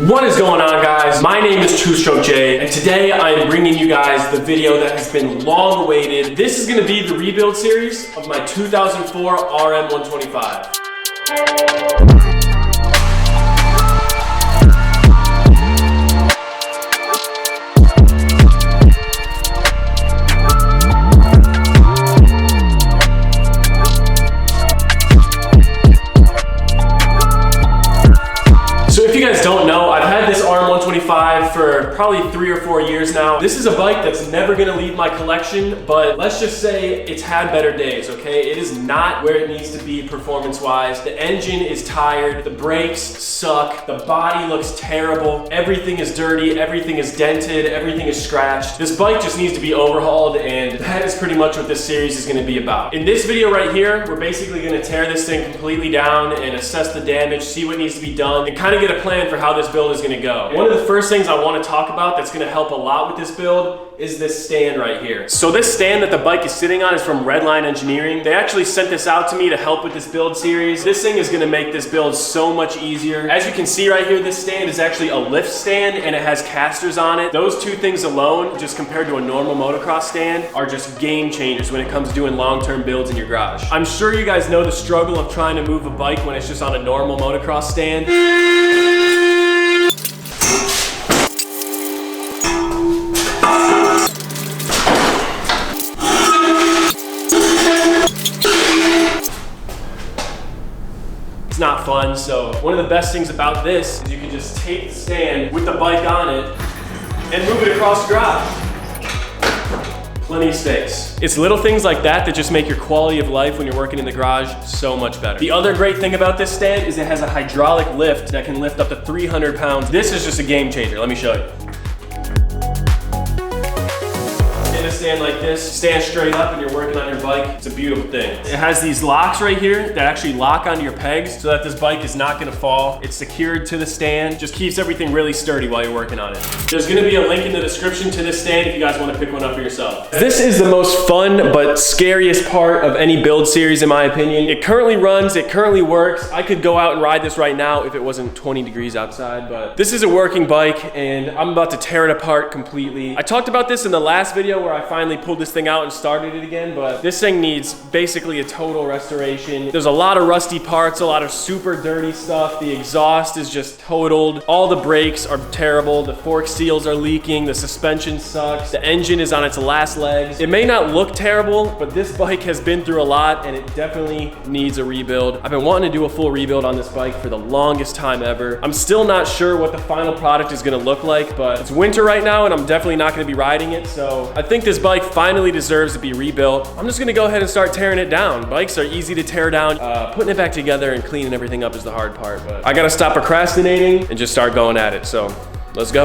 What is going on, guys? My name is Two Stroke Jay, and today I am bringing you guys the video that has been long awaited. This is going to be the rebuild series of my 2004 RM125. For probably 3 or 4 years now. This is a bike that's never gonna leave my collection, but let's just say it's had better days, okay? It is not where it needs to be performance-wise. The engine is tired, the brakes suck, the body looks terrible, everything is dirty, everything is dented, everything is scratched. This bike just needs to be overhauled, and that is pretty much what this series is gonna be about. In this video right here, we're basically gonna tear this thing completely down and assess the damage, see what needs to be done, and kind of get a plan for how this build is gonna go. One of the first things I want to talk about that's going to help a lot with this build is this stand right here. So this stand that the bike is sitting on is from Redline Engineering. They actually sent this out to me to help with this build series. This thing is going to make this build so much easier. As you can see right here, this stand is actually a lift stand and it has casters on it. Those two things alone, just compared to a normal motocross stand, are just game changers when it comes to doing long-term builds in your garage. I'm sure you guys know the struggle of trying to move a bike when it's just on a normal motocross stand. It's not fun, so one of the best things about this is you can just take the stand with the bike on it and move it across the garage. Plenty of space. It's little things like that that just make your quality of life when you're working in the garage so much better. The other great thing about this stand is it has a hydraulic lift that can lift up to 300 pounds. This is just a game changer. Let me show you. In a stand like this, stand straight up and you're working on your bike. It's a beautiful thing. It has these locks right here that actually lock onto your pegs so that this bike is not gonna fall. It's secured to the stand. Just keeps everything really sturdy while you're working on it. There's gonna be a link in the description to this stand if you guys wanna pick one up for yourself. This is the most fun but scariest part of any build series in my opinion. It currently runs, it currently works. I could go out and ride this right now if it wasn't 20 degrees outside, but this is a working bike and I'm about to tear it apart completely. I talked about this in the last video where I finally pulled this thing out and started it again, but this thing needs basically a total restoration. There's a lot of rusty parts, a lot of super dirty stuff. The exhaust is just totaled. All the brakes are terrible. The fork seals are leaking. The suspension sucks. The engine is on its last legs. It may not look terrible, but this bike has been through a lot and it definitely needs a rebuild. I've been wanting to do a full rebuild on this bike for the longest time ever. I'm still not sure what the final product is gonna look like, but it's winter right now and I'm definitely not gonna be riding it, so I think this bike finally deserves to be rebuilt. I'm just gonna go ahead and start tearing it down. Bikes are easy to tear down. Putting it back together and cleaning everything up is the hard part, but I gotta stop procrastinating and just start going at it, so let's go.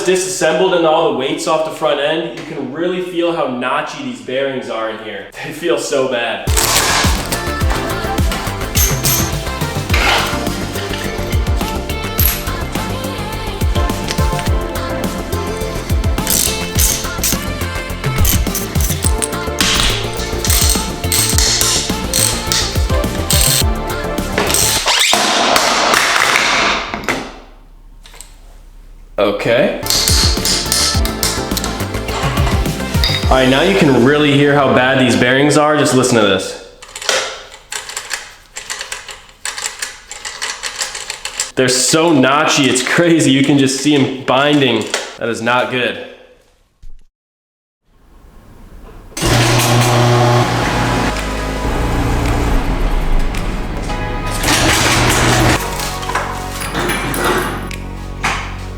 disassembled and all the weights off the front end, you can really feel how notchy these bearings are in here. They feel so bad. Okay. All right, now you can really hear how bad these bearings are. Just listen to this. They're so notchy, it's crazy. You can just see them binding. That is not good.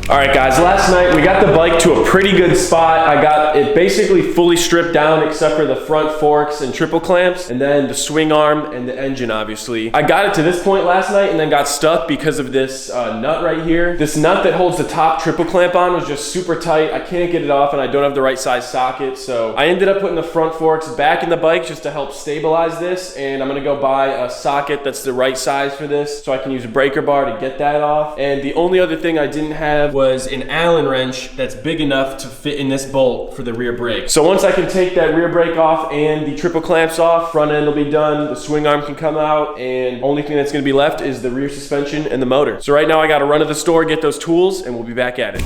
All right guys, last night we got the bike to a pretty good spot. I got it basically fully stripped down except for the front forks and triple clamps, and then the swing arm and the engine, obviously. I got it to this point last night and then got stuck because of this nut right here. This nut that holds the top triple clamp on was just super tight. I can't get it off and I don't have the right size socket, so I ended up putting the front forks back in the bike just to help stabilize this, and I'm gonna go buy a socket that's the right size for this so I can use a breaker bar to get that off. And the only other thing I didn't have was an Allen wrench that's big enough to fit in this bolt for the rear brake. So once I can take that rear brake off and the triple clamps off, front end will be done, the swing arm can come out, and only thing that's gonna be left is the rear suspension and the motor. So right now I gotta run to the store, get those tools, and we'll be back at it.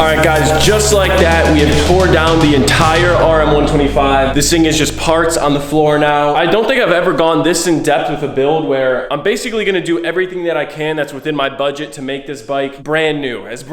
All right guys, just like that, we have tore down the entire RM125. This thing is just parts on the floor now. I don't think I've ever gone this in depth with a build where I'm basically gonna do everything that I can that's within my budget to make this bike brand new as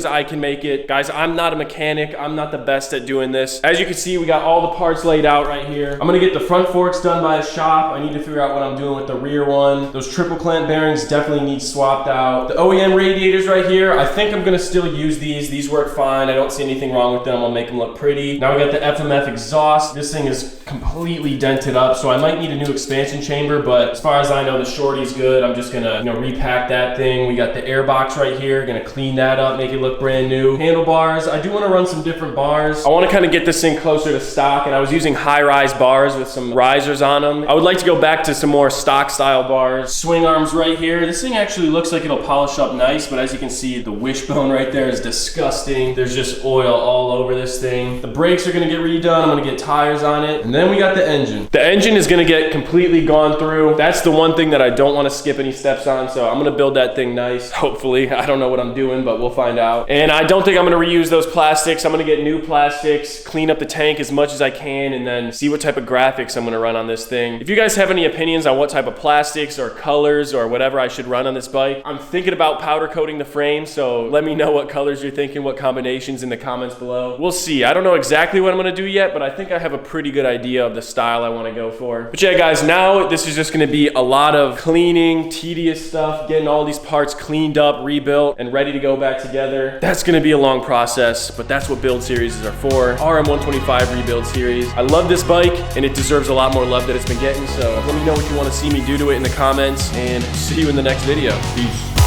I can make it. Guys, I'm not a mechanic. I'm not the best at doing this. As you can see, we got all the parts laid out right here. I'm gonna get the front forks done by the shop. I need to figure out what I'm doing with the rear one. Those triple clamp bearings definitely need swapped out. The OEM radiators right here, I think I'm gonna still use these. These work fine. I don't see anything wrong with them. I'll make them look pretty. Now we got the FMF exhaust. This thing is completely dented up, so I might need a new expansion chamber, but as far as I know, the shorty's good. I'm just gonna, repack that thing. We got the air box right here. Gonna clean that up, make it look brand new. Handlebars. I do want to run some different bars. I want to kind of get this thing closer to stock, and I was using high-rise bars with some risers on them. I would like to go back to some more stock style bars. Swing arms right here. This thing actually looks like it'll polish up nice, but as you can see, the wishbone right there is disgusting. rusting. There's just oil all over this thing. The brakes are gonna get redone. I'm gonna get tires on it. And then we got the engine. The engine is gonna get completely gone through. That's the one thing that I don't wanna skip any steps on, so I'm gonna build that thing nice, hopefully. I don't know what I'm doing, but we'll find out. And I don't think I'm gonna reuse those plastics. I'm gonna get new plastics, clean up the tank as much as I can, and then see what type of graphics I'm gonna run on this thing. If you guys have any opinions on what type of plastics or colors or whatever I should run on this bike, I'm thinking about powder coating the frame, so let me know what colors you're thinking, what combinations in the comments below. We'll see. I don't know exactly what I'm gonna do yet, but I think I have a pretty good idea of the style I wanna go for. But yeah, guys, now this is just gonna be a lot of cleaning, tedious stuff, getting all these parts cleaned up, rebuilt, and ready to go back together. That's gonna be a long process, but that's what build series are for. RM125 rebuild series. I love this bike, and it deserves a lot more love that it's been getting, so let me know what you wanna see me do to it in the comments, and see you in the next video. Peace.